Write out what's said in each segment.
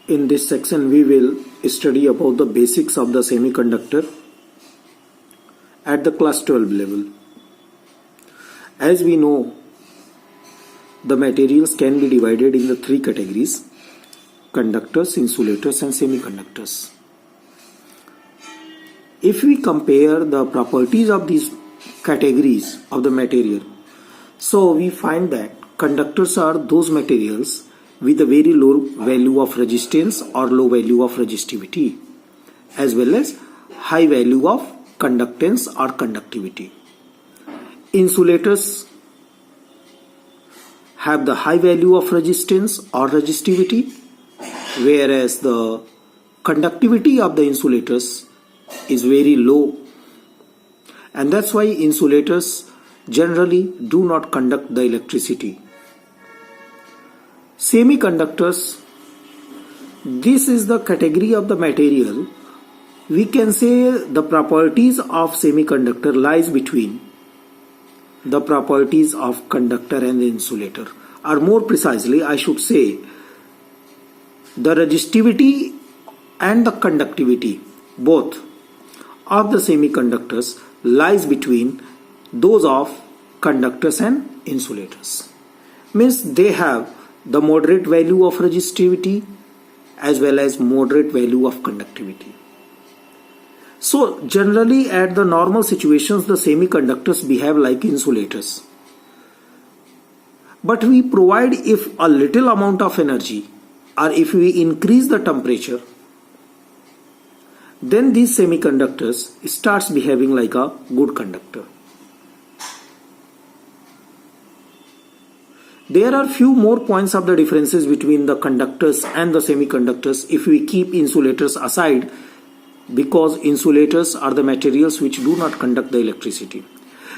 In this section, we will study about the basics of the semiconductor at the class 12 level. As we know, the materials can be divided in the three categories: conductors, insulators, and semiconductors. If we compare the properties of these categories of the material, so we find that conductors are those materials with a very low value of resistance or low value of resistivity, as well as high value of conductance or conductivity. Insulators have the high value of resistance or resistivity, whereas the conductivity of the insulators is very low, and that's why insulators generally do not conduct the electricity. Semiconductors, this is the category of the material. We can say the properties of semiconductor lies between the properties of conductor and the insulator, or more precisely I should say the resistivity and the conductivity both of the semiconductors lies between those of conductors and insulators. Means they have the moderate value of resistivity as well as moderate value of conductivity. So generally at the normal situations the semiconductors behave like insulators. But we provide if a little amount of energy or if we increase the temperature, then these semiconductors starts behaving like a good conductor. There are few more points of the differences between the conductors and the semiconductors if we keep insulators aside, because insulators are the materials which do not conduct the electricity.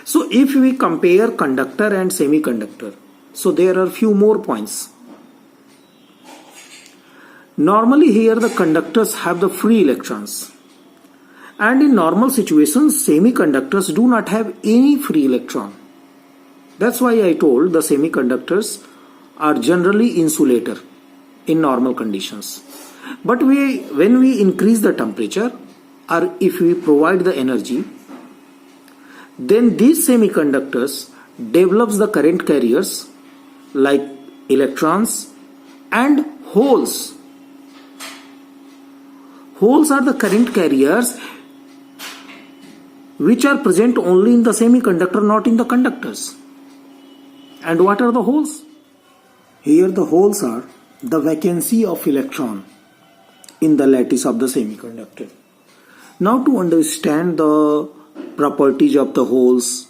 So if we compare conductor and semiconductor, so there are few more points. Normally here the conductors have the free electrons, and in normal situations semiconductors do not have any free electron. That's why I told the semiconductors are generally insulator in normal conditions. But when we increase the temperature or if we provide the energy, then these semiconductors develops the current carriers like electrons and holes. Holes are the current carriers which are present only in the semiconductor, not in the conductors. And what are the holes? Here the holes are the vacancy of electron in the lattice of the semiconductor. Now to understand the properties of the holes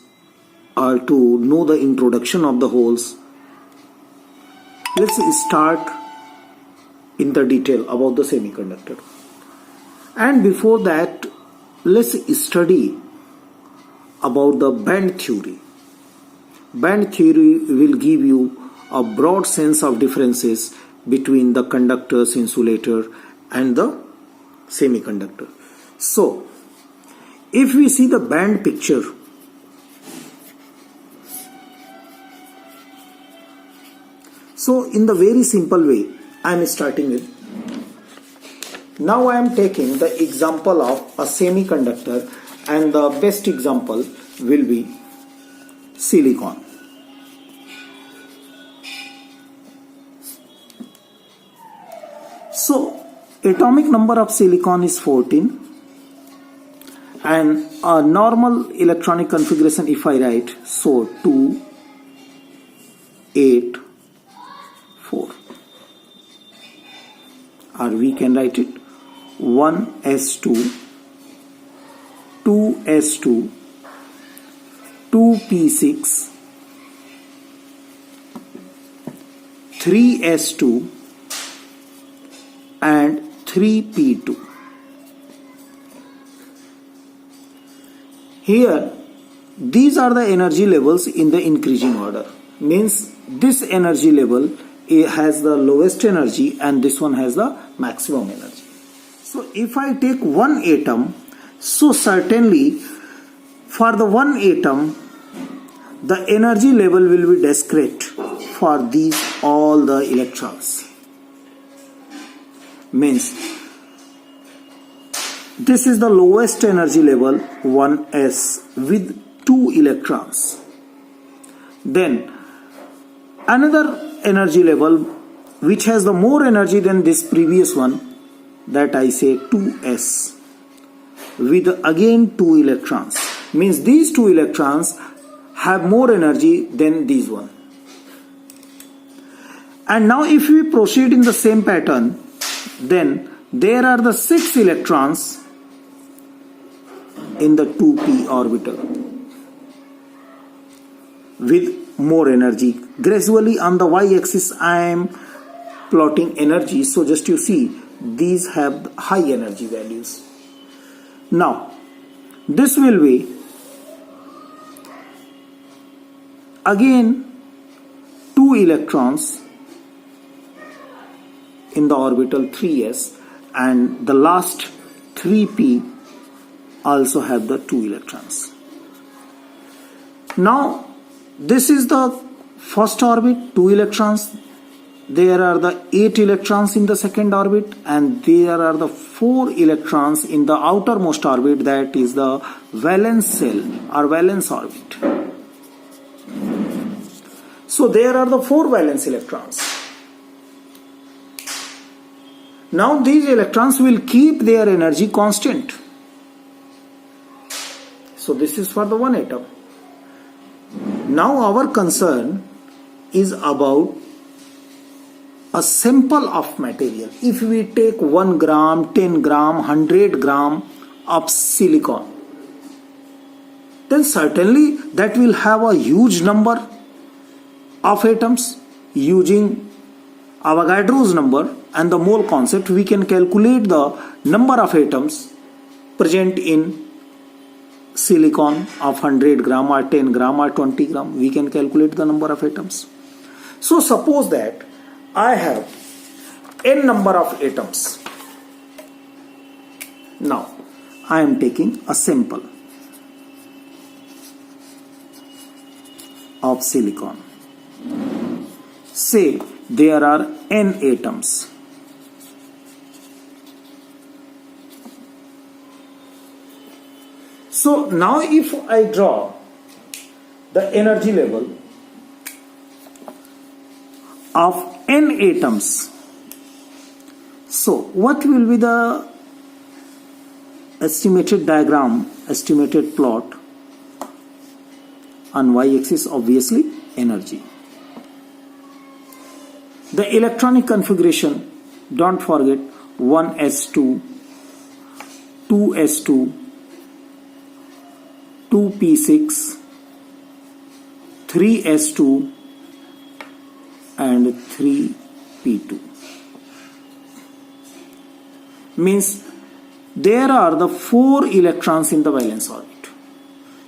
or to know the introduction of the holes, let's start in the detail about the semiconductor. And before that, let's study about the band theory. Band theory will give you a broad sense of differences between the conductors, insulator and the semiconductor. So, if we see the band picture, so in the very simple way, I am starting it. Now I am taking the example of a semiconductor, and the best example will be silicon. So atomic number of silicon is 14, and a normal electronic configuration if I write, so 2, 8, 4, or we can write it 1s2, 2s2, 2p6, 3s2 and 3p2. Here these are the energy levels in the increasing order. Means this energy level has the lowest energy and this one has the maximum energy. So if I take one atom, so certainly for the one atom the energy level will be discrete for these all the electrons. means this is the lowest energy level 1s with 2 electrons. Then another energy level which has the more energy than this previous one, that I say 2s with again 2 electrons, means these 2 electrons have more energy than these one. And now if we proceed in the same pattern, then there are the 6 electrons in the 2p orbital with more energy. Gradually on the y-axis I am plotting energy, so just you see these have high energy values. Now this will be again 2 electrons in the orbital 3s, and the last 3p also have the 2 electrons. Now this is the first orbit, 2 electrons. There are the 8 electrons in the second orbit, and there are the 4 electrons in the outermost orbit, that is the valence shell or valence orbit. So there are the 4 valence electrons. Now these electrons will keep their energy constant. So this is for the one atom. Now our concern is about a sample of material. If we take 1 gram, 10 gram, 100 gram of silicon, then certainly that will have a huge number of atoms. Using Avogadro's number and the mole concept, we can calculate the number of atoms present in silicon of 100 gram or 10 gram or 20 gram. We can calculate the number of atoms. So suppose that I have n number of atoms. Now I am taking a sample of silicon. Say there are n atoms. So now if I draw the energy level of n atoms, so what will be the estimated diagram, estimated plot? On y-axis, obviously energy. The electronic configuration, don't forget 1s2, 2s2, 2p6, 3s2 and 3p2. Means there are the 4 electrons in the valence orbit.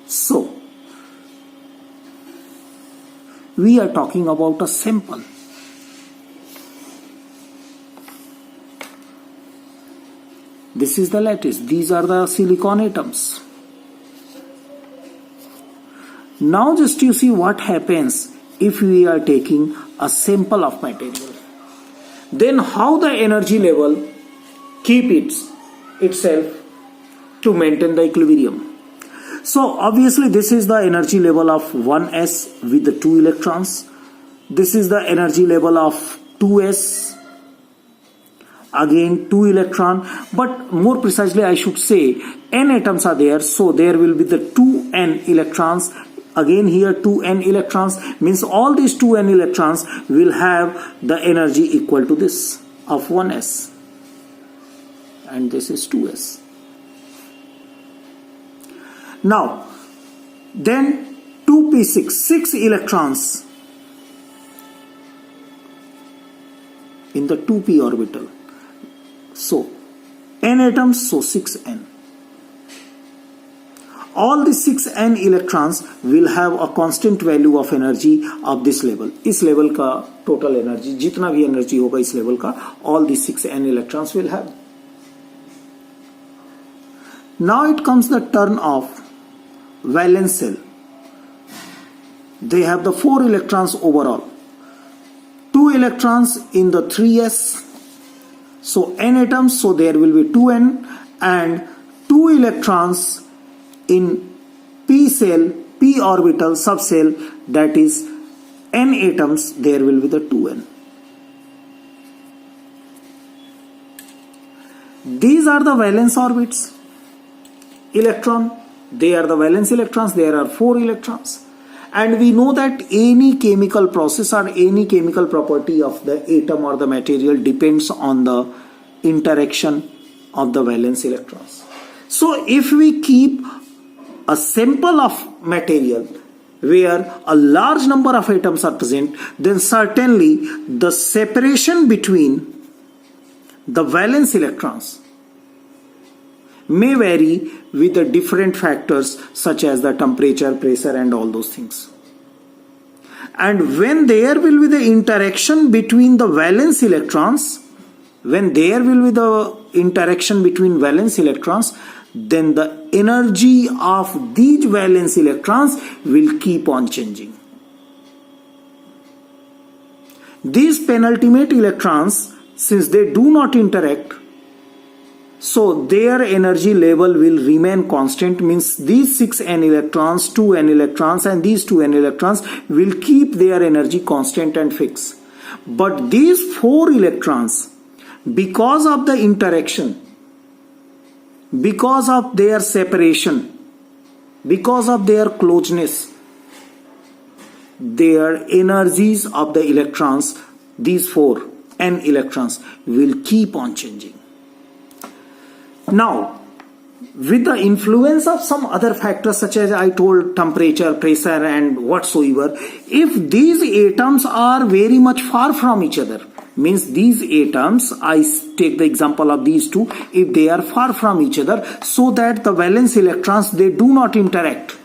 So we are talking about a sample. This is the lattice. These are the silicon atoms. Now just you see what happens if we are taking a sample of material. Then how the energy level keep itself to maintain the equilibrium. So obviously this is the energy level of 1s with the 2 electrons. This is the energy level of 2s, again 2 electron, but more precisely I should say n atoms are there, so there will be the 2n electrons. Again here 2n electrons, means all these 2n electrons will have the energy equal to this of 1s, and this is 2s. Now then 2p6, 6 electrons in the 2p orbital. So n atoms, so 6n. All the 6n electrons will have a constant value of energy of this level. इस level का total energy, जितना भी energy होगा इस level का, all the 6n electrons will have. Now it comes the turn of valence shell. They have the 4 electrons overall. 2 electrons in the 3s. So n atoms, so there will be 2n, and 2 electrons in p cell, p orbital subcell, that is n atoms, there will be the 2n. These are the valence orbits. Electron, they are the valence electrons. There are 4 electrons, and we know that any chemical process or any chemical property of the atom or the material depends on the interaction of the valence electrons. So if we keep a sample of material where a large number of atoms are present, then certainly the separation between the valence electrons may vary with the different factors such as the temperature, pressure, and all those things. And when there will be the interaction between the valence electrons, then the energy of these valence electrons will keep on changing. These penultimate electrons, since they do not interact, so their energy level will remain constant, means these 6n electrons, 2n electrons, and these 2n electrons will keep their energy constant and fixed. But these 4 electrons, because of the interaction, because of their separation, because of their closeness, their energies of the electrons, these 4n electrons, will keep on changing. Now, with the influence of some other factors such as I told, temperature, pressure, and whatsoever, if these atoms are very much far from each other, means these atoms, I take the example of these two, if they are far from each other so that the valence electrons, they do not interact,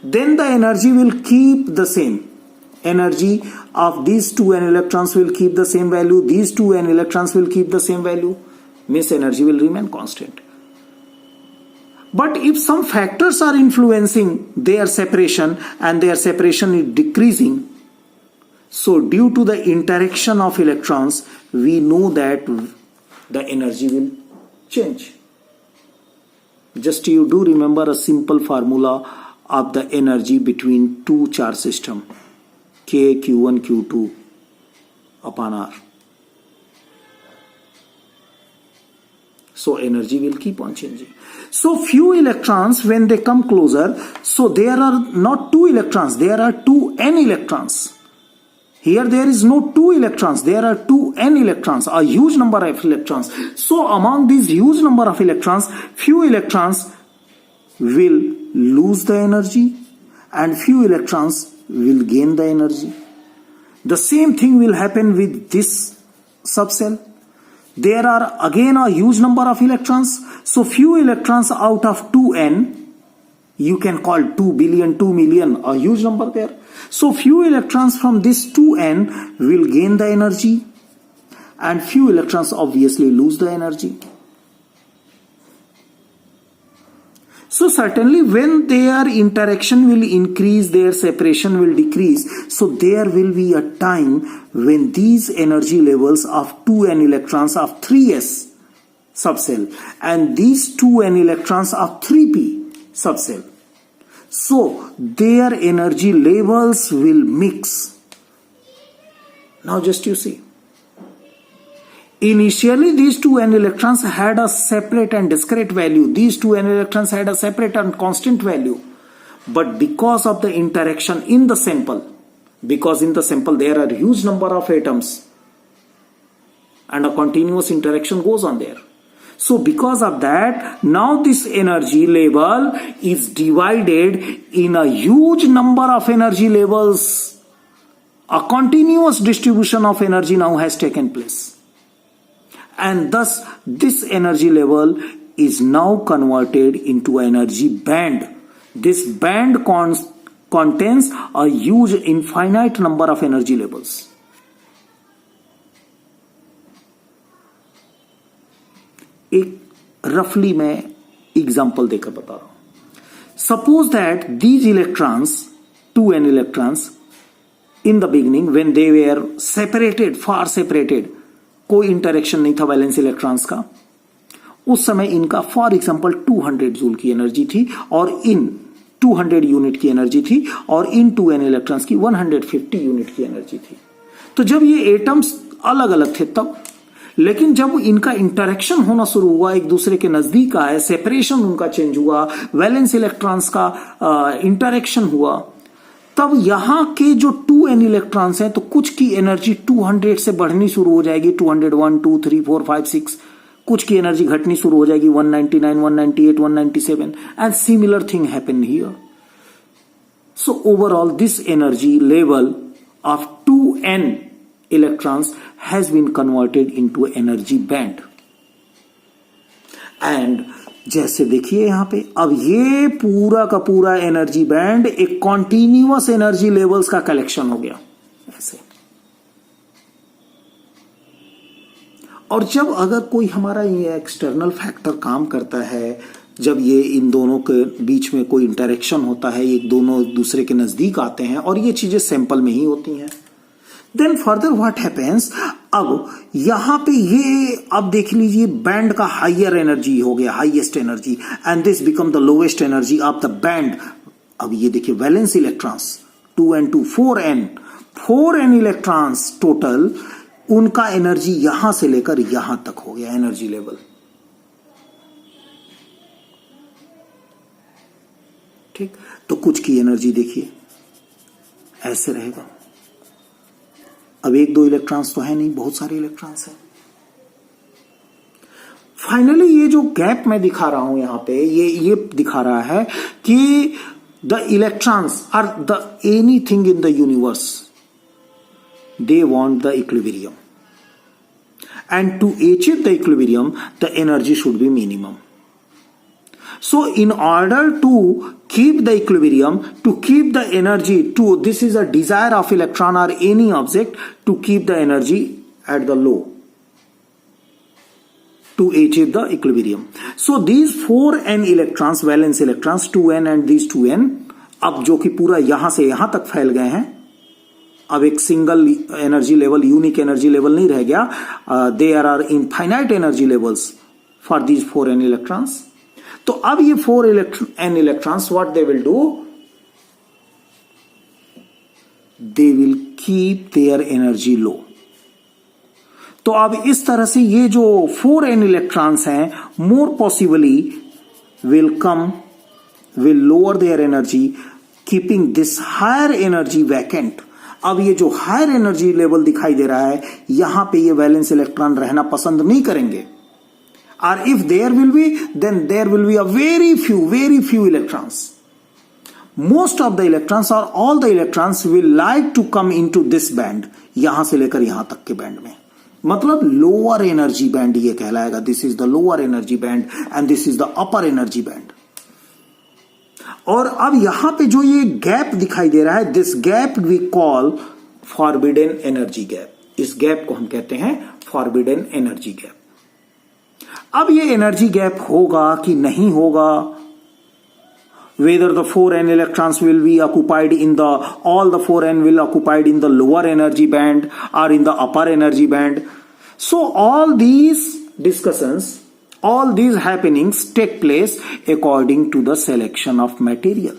then the energy will keep the same. Energy of these 2n electrons will keep the same value, these 2n electrons will keep the same value, means energy will remain constant. But if some factors are influencing their separation and their separation is decreasing, so due to the interaction of electrons, we know that the energy will change. Just you do remember a simple formula of the energy between two charge system, K, Q1, Q2 upon R. So energy will keep on changing. So few electrons, when they come closer, so there are not 2 electrons, there are 2n electrons. Here there is no 2 electrons, there are 2n electrons, a huge number of electrons. So among these huge number of electrons, few electrons will lose the energy and few electrons will gain the energy. The same thing will happen with this subcell. There are again a huge number of electrons. So few electrons out of 2n, you can call 2 billion, 2 million, a huge number there. So few electrons from this 2n will gain the energy and few electrons obviously lose the energy. So certainly when their interaction will increase, their separation will decrease. So there will be a time when these energy levels of 2n electrons of 3s subcell and these 2n electrons of 3p subcell, so their energy levels will mix. Now just you see. Initially, these 2n electrons had a separate and discrete value. These 2n electrons had a separate and constant value. But because of the interaction in the sample, because in the sample there are huge number of atoms and a continuous interaction goes on there. So because of that, now this energy level is divided in a huge number of energy levels. A continuous distribution of energy now has taken place. And thus this energy level is now converted into energy band. This band contains a huge infinite number of energy levels. एक रफली मैं example देकर बता रहा हूं. Suppose that these electrons, 2n electrons, in the beginning when they were separated, far separated कोई interaction नहीं था वैलेंस इलेक्ट्रॉन्स का, उस समय इनका फॉर एग्जांपल 200 जूल की एनर्जी थी और इन 200 यूनिट की एनर्जी थी और इन 2n इलेक्ट्रॉन्स की 150 यूनिट की एनर्जी थी। तो जब ये एटम्स अलग अलग थे तब, लेकिन जब इनका इंटरेक्शन होना शुरू हुआ, एक दूसरे के नजदीक आए, सेपरेशन उनका चेंज हुआ, वैलेंस इलेक्ट्रॉन्स का इंटरेक्शन हुआ, तब यहां के जो 2n इलेक्ट्रॉन्स हैं तो कुछ की एनर्जी 200 से बढ़नी शुरू हो जाएगी, 201, 2, 3, 4, 5, 6, कुछ की एनर्जी घटनी शुरू हो जाएगी 199, 198, 197 and similar thing happen here. So overall this energy level of 2n electrons has been converted into energy band and जैसे देखिए यहां पे अब ये पूरा का पूरा एनर्जी बैंड एक कॉन्टिन्यूअस एनर्जी लेवल्स का कलेक्शन हो गया ऐसे। और जब अगर कोई हमारा ये एक्सटर्नल फैक्टर काम करता है, जब ये इन दोनों के बीच में कोई इंटरेक्शन होता है, एक दोनों दूसरे के नजदीक आते हैं और ये चीजें सैंपल में ही होती हैं, देन फर्दर व्हाट हैपेंस, अब यहां पे ये अब देख लीजिए बैंड का हायर एनर्जी हो गया, highest energy, and this become the lowest energy of the band. अब ये देखिए valence electrons 2n2 4n electrons total, उनका एनर्जी यहां से लेकर यहां तक हो गया एनर्जी लेवल। ठीक, तो कुछ की एनर्जी देखिए ऐसे रहेगा। अब 1-2 इलेक्ट्रॉन्स तो है नहीं, बहुत सारे इलेक्ट्रॉन्स हैं। फाइनली ये जो गैप मैं दिखा रहा हूं यहां पे, ये दिखा रहा है कि the electrons are the anything in the universe, they want the equilibrium and to achieve the equilibrium the energy should be minimum. So in order to keep the equilibrium, to keep the energy, this is a desire of electron or any object to keep the energy at the low, to achieve the equilibrium. So these 4n electrons, valence electrons, 2n and these 2n, अब जो कि पूरा यहां से यहां तक फैल गए हैं, अब एक single energy level, unique energy level नहीं रह गया, there are infinite energy levels for these 4n electrons. तो अब ये 4n electrons what they will do, they will keep their energy low. तो अब इस तरह से ये जो 4n इलेक्ट्रॉन्स हैं more possibly will lower their energy, keeping this higher energy vacant. अब ये जो हायर एनर्जी लेवल दिखाई दे रहा है, यहां पे ये वैलेंस इलेक्ट्रॉन रहना पसंद नहीं करेंगे, or if there will be, then there will be a very few electrons. Most of the electrons or all the electrons will like to come into this band, यहां से लेकर यहां तक के बैंड में, मतलब लोअर एनर्जी बैंड ये कहलाएगा। This is the lower energy band and this is the upper energy band. और अब यहां पे जो ये गैप दिखाई दे रहा है, this gap we call forbidden energy gap. इस गैप को हम कहते हैं फॉरबिडन एनर्जी गैप। अब ये एनर्जी गैप होगा कि नहीं होगा, whether the 4n electrons will be occupied in the, all the 4n will occupied in the lower energy band or in the upper energy band. So all these discussions, all these happenings take place according to the selection of material.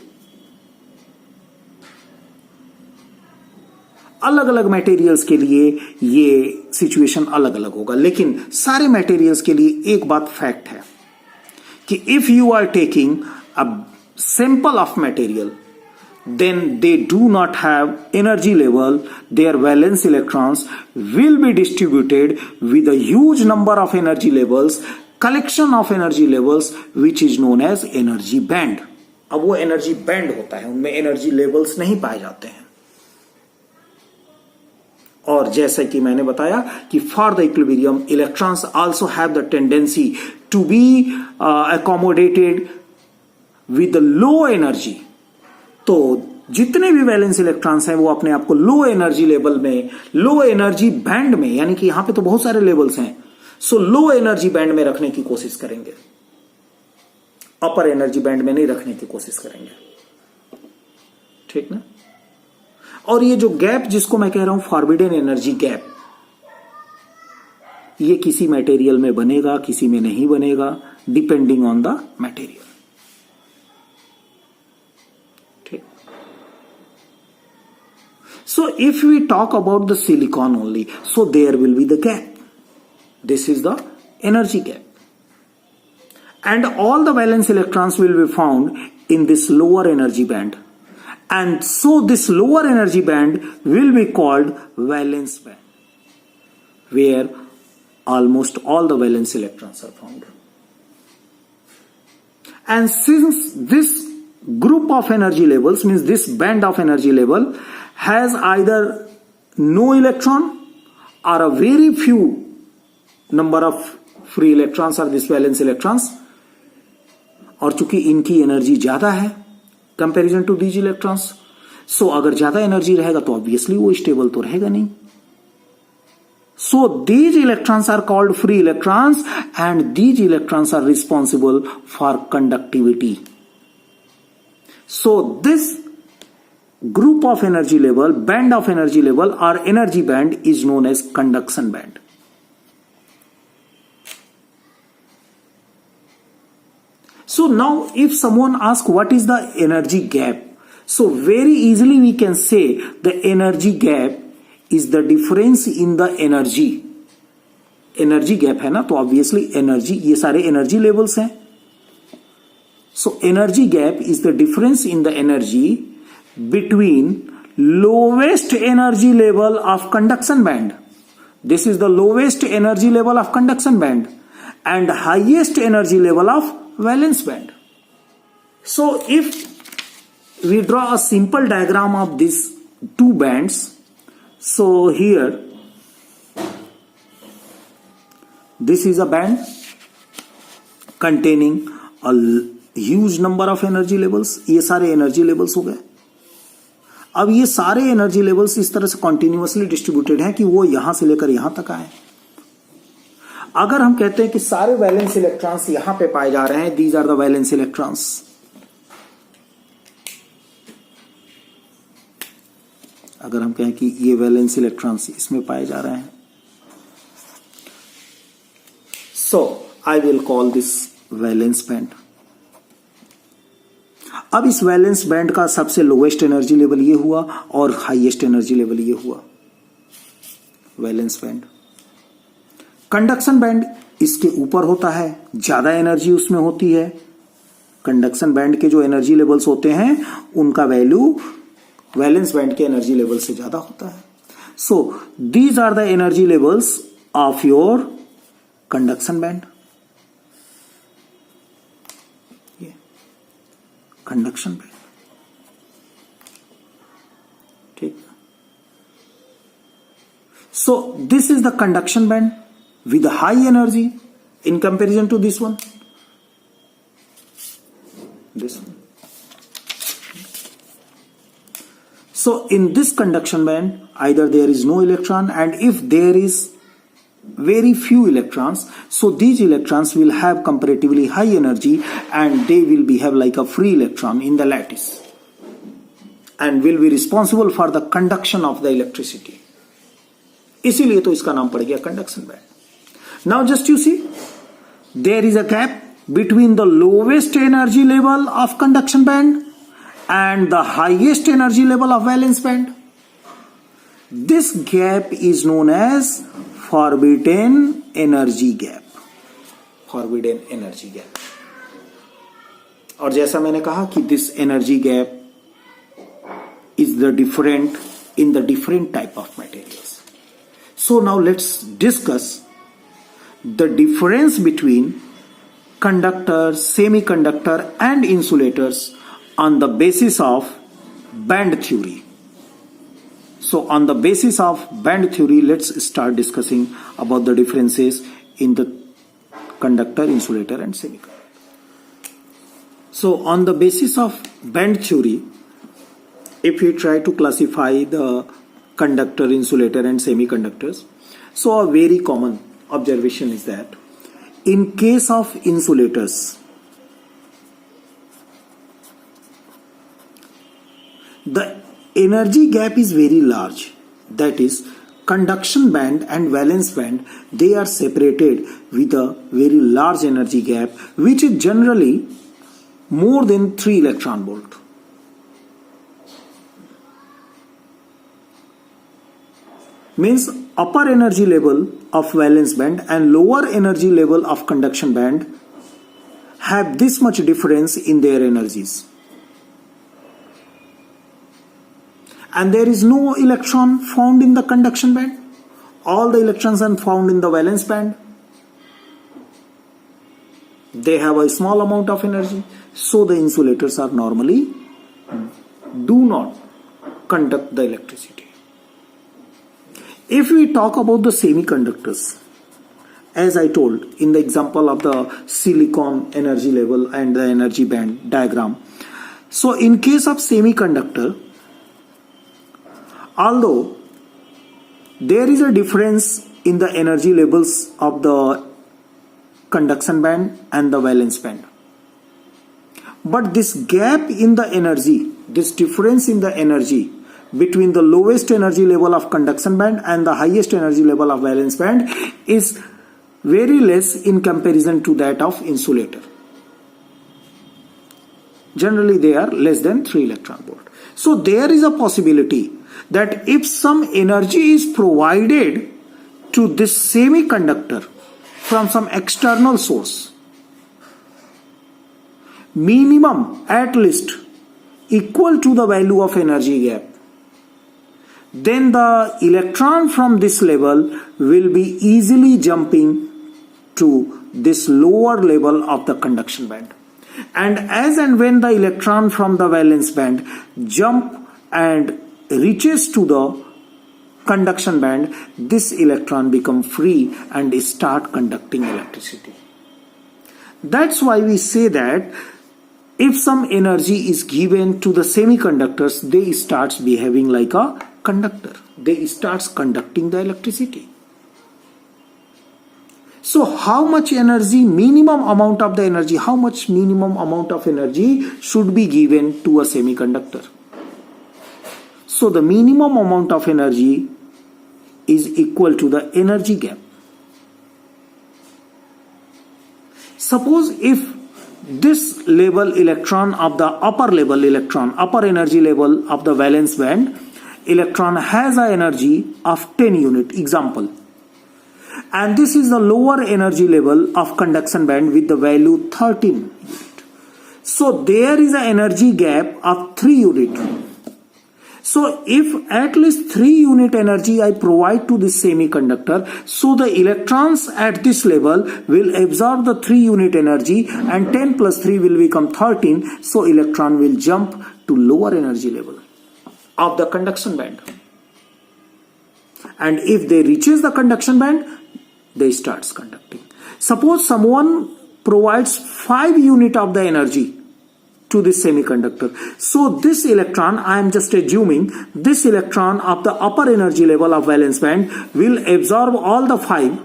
अलग अलग materials के लिए ये situation अलग अलग होगा, लेकिन सारे मटेरियल्स के लिए एक बात फैक्ट है कि if you are taking a sample of material, then they do not have energy level, their valence electrons will be distributed with a huge number of energy levels, collection of energy levels which is known as energy band. अब वो energy band होता है, उनमें energy levels नहीं पाए जाते हैं। और जैसा कि मैंने बताया कि for the equilibrium electrons also have the tendency to be accommodated with low energy. तो जितने भी वैलेंस इलेक्ट्रॉन्स हैं वो अपने आप को लो एनर्जी लेवल में, लो एनर्जी बैंड में, यानी कि यहां पे तो बहुत सारे लेवल्स हैं, सो लो एनर्जी बैंड में रखने की कोशिश करेंगे, अपर एनर्जी बैंड में नहीं रखने की कोशिश करेंगे। ठीक ना। और ये जो गैप जिसको मैं कह रहा हूं फॉरबिडन एनर्जी गैप, ये किसी मटेरियल में बनेगा, किसी में नहीं बनेगा, डिपेंडिंग ऑन द मटेरियल। ठीक। So if we talk about the silicon only, so there will be the gap. This is the energy gap. And all the valence electrons will be found in this lower energy band. And so this lower energy band will be called valence band, where almost all the valence electrons are found. And since this group of energy levels, means this band of energy level, has either no electron or a very few number of free electrons or this valence electrons, और चूंकि इनकी energy ज्यादा है comparison to these electrons, सो अगर ज्यादा energy रहेगा तो obviously वो स्टेबल तो रहेगा नहीं। So these electrons are called free electrons and these electrons are responsible for conductivity. So this group of energy level, band of energy level or energy band is known as conduction band. So now if someone asks what is the energy gap, so very easily we can say the energy gap is the difference in the energy. Energy gap है ना, तो obviously energy, ये सारे energy levels हैं। So energy gap is the difference in the energy between lowest energy level of conduction band, this is the lowest energy level of conduction band, and highest energy level of valence band. So if we draw a simple diagram of these two bands, so here this is a band containing a huge number of energy levels, ये सारे energy levels हो गए। अब ये सारे energy levels इस तरह से कॉन्टिन्यूअसली डिस्ट्रीब्यूटेड हैं कि वो यहां से लेकर यहां तक आए। अगर हम कहते हैं कि सारे वैलेंस इलेक्ट्रॉन्स यहां पे पाए जा रहे हैं, these are the valence electrons, अगर हम कहें कि ये वैलेंस इलेक्ट्रॉन्स इसमें पाए जा रहे हैं, so I will call this valence band. अब इस वैलेंस बैंड का सबसे लोएस्ट एनर्जी लेवल ये हुआ और हाईएस्ट एनर्जी लेवल ये हुआ, वैलेंस बैंड। कंडक्शन बैंड इसके ऊपर होता है, ज्यादा एनर्जी उसमें होती है। कंडक्शन बैंड के जो एनर्जी लेवल्स होते हैं उनका वैल्यू वैलेंस बैंड के एनर्जी लेवल से ज्यादा होता है। So these are the energy levels of your conduction band, conduction band. ठीक, so this is the conduction band with high energy in comparison to this one. So in this conduction band, either there is no electron, and if there is very few electrons, so these electrons will have comparatively high energy and they will behave like a free electron in the lattice and will be responsible for the conduction of the electricity. इसीलिए तो इसका नाम पड़ गया conduction band. Now just you see, there is a gap between the lowest energy level of conduction band and the highest energy level of valence band. This gap is known as forbidden energy gap. Forbidden energy gap. और जैसा मैंने कहा कि this energy gap is the different in the different type of materials. So now let's discuss the difference between conductors, semiconductor and insulators on the basis of band theory. So on the basis of band theory, let's start discussing about the differences in the conductor, insulator and semiconductor. So on the basis of band theory, if we try to classify the conductor, insulator and semiconductors, so a very common observation is that in case of insulators, the energy gap is very large. That is, conduction band and valence band, they are separated with a very large energy gap, which is generally more than 3 electron volt. Means upper energy level of valence band and lower energy level of conduction band have this much difference in their energies. And there is no electron found in the conduction band. All the electrons are found in the valence band. They have a small amount of energy, so the insulators are normally do not conduct the electricity. If we talk about the semiconductors, as I told in the example of the silicon energy level and the energy band diagram. So in case of semiconductor, although there is a difference in the energy levels of the conduction band and the valence band, but this gap in the energy, this difference in the energy between the lowest energy level of conduction band and the highest energy level of valence band is very less in comparison to that of insulator. Generally they are less than 3 electron volt. So there is a possibility that if some energy is provided to this semiconductor from some external source, minimum at least equal to the value of energy gap, then the electron from this level will be easily jumping to this lower level of the conduction band. And as and when the electron from the valence band jump and reaches to the conduction band, this electron become free and start conducting electricity. That's why we say that if some energy is given to the semiconductors, they start behaving like a conductor. They start conducting the electricity. So how much energy, minimum amount of the energy, how much minimum amount of energy should be given to a semiconductor? So the minimum amount of energy is equal to the energy gap. Suppose if this level electron of the upper energy level of the valence band, electron has an energy of 10 unit, example. And this is the lower energy level of conduction band with the value 13 unit. So there is an energy gap of 3 unit. So if at least 3 unit energy I provide to this semiconductor, so the electrons at this level will absorb the 3 unit energy and 10 plus 3 will become 13. So electron will jump to lower energy level of the conduction band. And if they reaches the conduction band, they starts conducting. Suppose someone provides 5 unit of the energy to this semiconductor. So this electron, I am just assuming, this electron of the upper energy level of valence band will absorb all the 5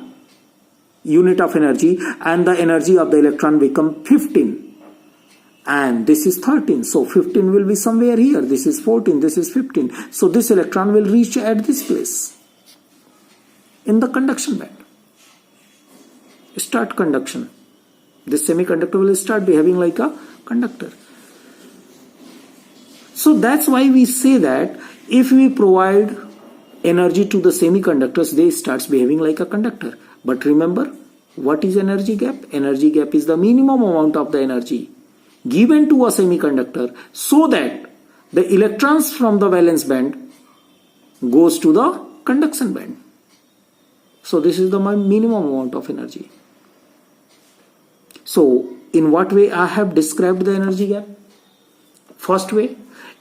unit of energy and the energy of the electron become 15. And this is 13. So 15 will be somewhere here. This is 14. This is 15. So this electron will reach at this place in the conduction band. Start conduction. This semiconductor will start behaving like a conductor. So that's why we say that if we provide energy to the semiconductors, they start behaving like a conductor. But remember, what is energy gap? Energy gap is the minimum amount of the energy given to a semiconductor so that the electrons from the valence band goes to the conduction band. So this is the minimum amount of energy. So in what way I have described the energy gap? First way,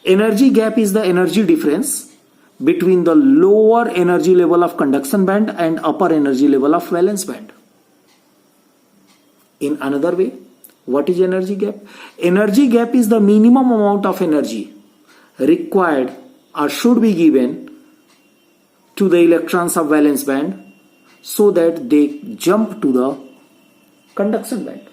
energy gap is the energy difference between the lower energy level of conduction band and upper energy level of valence band. In another way, what is energy gap? Energy gap is the minimum amount of energy required or should be given to the electrons of valence band so that they jump to the conduction band.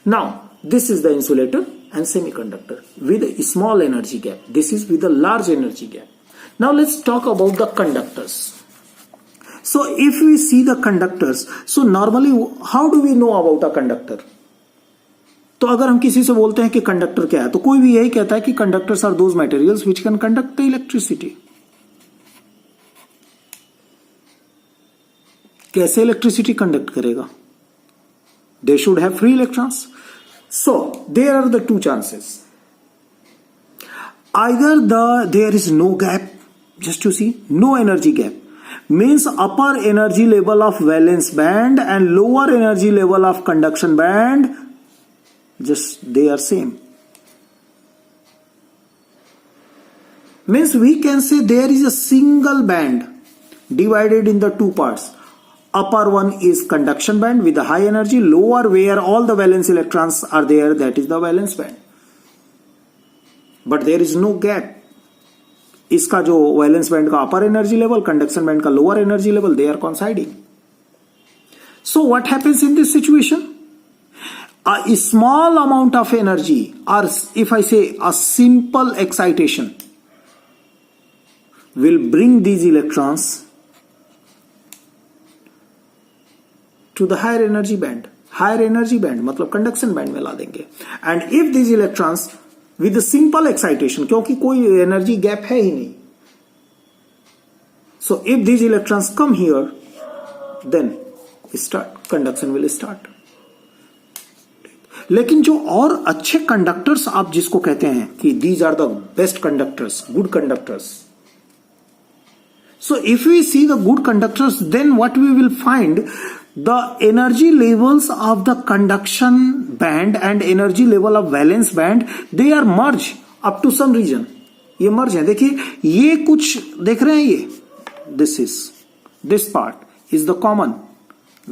Now, this is the insulator and semiconductor with a small energy gap. This is with a large energy gap. Now let's talk about the conductors. So if we see the conductors, so normally how do we know about a conductor? तो अगर हम किसी से बोलते हैं कि conductor क्या है, तो कोई भी यही कहता है कि conductors are those materials which can conduct the electricity. कैसे इलेक्ट्रिसिटी कंडक्ट करेगा? They should have free electrons. So there are the two chances. Either there is no gap, just to see, no energy gap, means upper energy level of valence band and lower energy level of conduction band, just they are same. Means we can say there is a single band divided in the two parts. Upper one is conduction band with a high energy, lower where all the valence electrons are there, that is the valence band. But there is no gap. इसका जो valence band का upper energy level, conduction band का lower energy level, they are coinciding. So what happens in this situation? A small amount of energy, और if I say a simple excitation, will bring these electrons to the higher energy band. Higher energy band मतलब conduction band में ला देंगे. And if these electrons with simple excitation, क्योंकि कोई energy gap है ही नहीं, so if these electrons come here, then start conduction will start. लेकिन जो और अच्छे कंडक्टर्स आप जिसको कहते हैं कि these are the best conductors, good conductors, so if we see the good conductors, then what we will find, the energy levels of the conduction band and energy level of valence band, they are merge up to some region. ये merge है. देखिए ये कुछ देख रहे हैं, ये this part is the common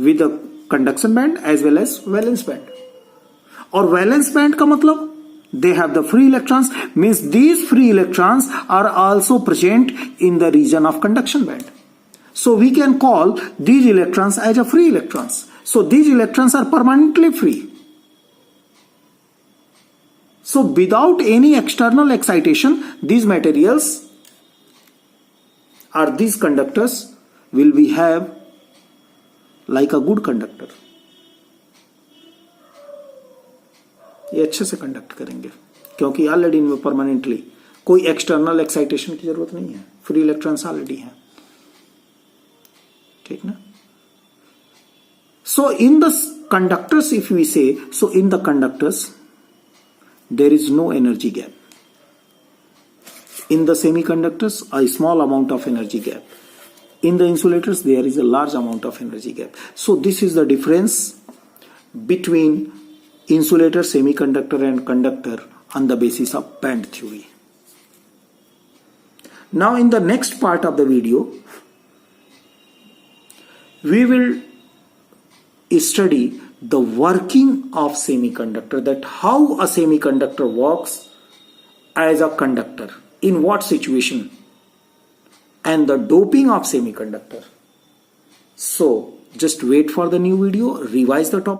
with the conduction band as well as valence band. और valence band का मतलब they have the free electrons, means these free electrons are also present in the region of conduction band. So we can call these electrons as a free electrons. So these electrons are permanently free. So without any external excitation, these materials or these conductors will behave like a good conductor. ये अच्छे से conduct करेंगे क्योंकि already इनमें permanently कोई external excitation की जरूरत नहीं है, फ्री इलेक्ट्रॉन्स ऑलरेडी हैं. ठीक ना? So in the conductors if we say, so in the conductors there is no energy gap. In the semiconductors a small amount of energy gap. In the insulators there is a large amount of energy gap. So this is the difference between insulator, semiconductor and conductor on the basis of band theory. Now in the next part of the video we will study the working of semiconductor, that how a semiconductor works as a conductor, in what situation, and the doping of semiconductor. So just wait for the new video, revise the topic.